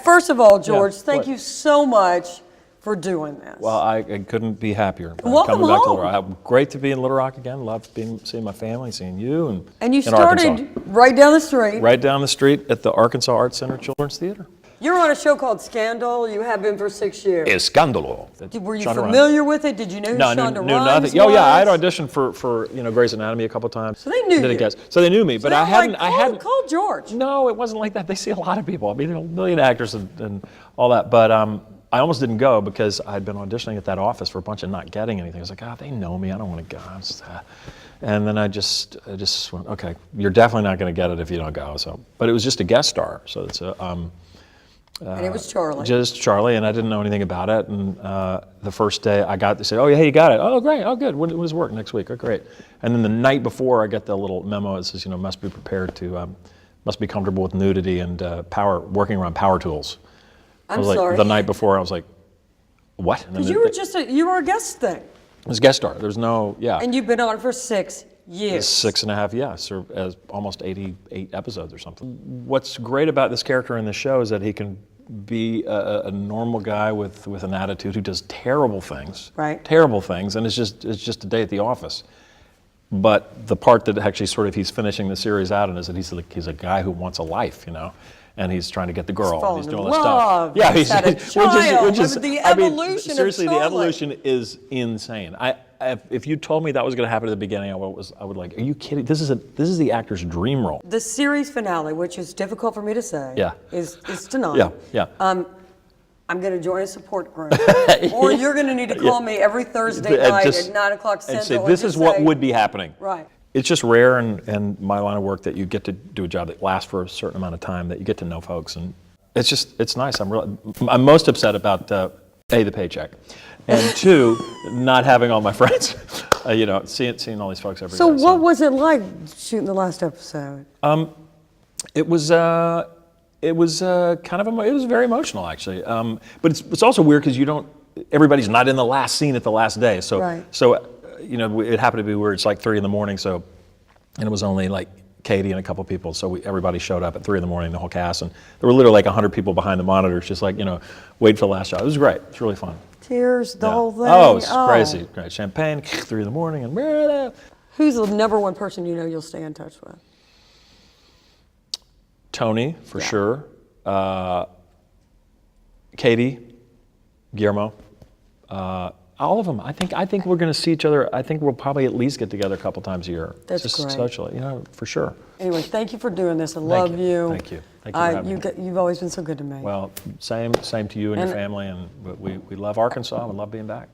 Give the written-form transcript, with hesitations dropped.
First of all, George, Yeah, thank what? you so much for doing this. Well, I couldn't be happier. Welcome coming back to home. Little Rock. Great to be in Little Rock again. Love seeing my family, seeing you, And you in Arkansas. started right down the street. Right down the street at the Arkansas Arts Center Children's Theater. You're on a show called Scandal. You have been for 6 years. Escándalo. Were you Shonda familiar with it? Did you know who No, Shonda knew Rhimes nothing. Oh yeah, I had was? auditioned for Grey's Anatomy a couple times. So they knew Did a you. guess. So they knew me, but They're I hadn't. like, call George. No, it wasn't like that. They see a lot of people. I mean, there are a million actors and all that. But I almost didn't go because I'd been auditioning at that office for a bunch and not getting anything. I was like, they know me. I don't want to go. And then I just went, okay, you're definitely not going to get it if you don't go. So, but it was just a guest star. So it's a. And it was Charlie. Just Charlie, and I didn't know anything about it. And the first day they said, oh, yeah, hey, you got it. Oh, great. Oh, good. When does it work? Next week. Oh, great. And then the night before, I get the little memo that says, must be prepared to, must be comfortable with nudity and working around power tools. I'm sorry. The night before, I was like, what? Because you were a guest thing. It was guest star. There's no, yeah. And you've been on for 6 years. 6.5, yes, or as almost 88 episodes or something. What's great about this character in the show is that he can be a normal guy with an attitude who does terrible things, right? Terrible things, and it's just a day at the office. But the part that actually sort of he's finishing the series out in is that he's a guy who wants a life, and he's trying to get the girl. He's doing all this stuff. Yeah, he's had a child. which is the evolution seriously, of the Charlie. evolution is insane. If you told me that was going to happen at the beginning, I would like, are you kidding? This is the actor's dream role. The series finale, which is difficult for me to say, is tonight. Yeah. I'm going to join a support group, or you're going to need to call me every Thursday night at 9 o'clock Central. And say, this is what would be happening. Right. It's just rare in my line of work that you get to do a job that lasts for a certain amount of time, that you get to know folks, and it's nice. I'm most upset about A, the paycheck, and 2, not having all my friends. Seeing all these folks every day. So what was it like shooting the last episode? It was very emotional actually. But it's also weird because everybody's not in the last scene at the last day. So right. It happened to be where it's like 3 a.m. and it was only like Katie and a couple people. So everybody showed up at 3 a.m, the whole cast, and there were literally like 100 people behind the monitors, just like wait for the last shot. It was great. It was really fun. Tears, the whole thing. Oh, it's crazy. Great. Champagne, 3 a.m, and who's the number one person you'll stay in touch with? Tony, for sure. Katie, Guillermo, all of them. I think we're going to see each other. I think we'll probably at least get together a couple times a year. That's just great. Socially, for sure. Anyway, thank you for doing this. I love you. Thank you. Thank you for having me. You've always been so good to me. Well, same to you and your family, and we love Arkansas. We love being back.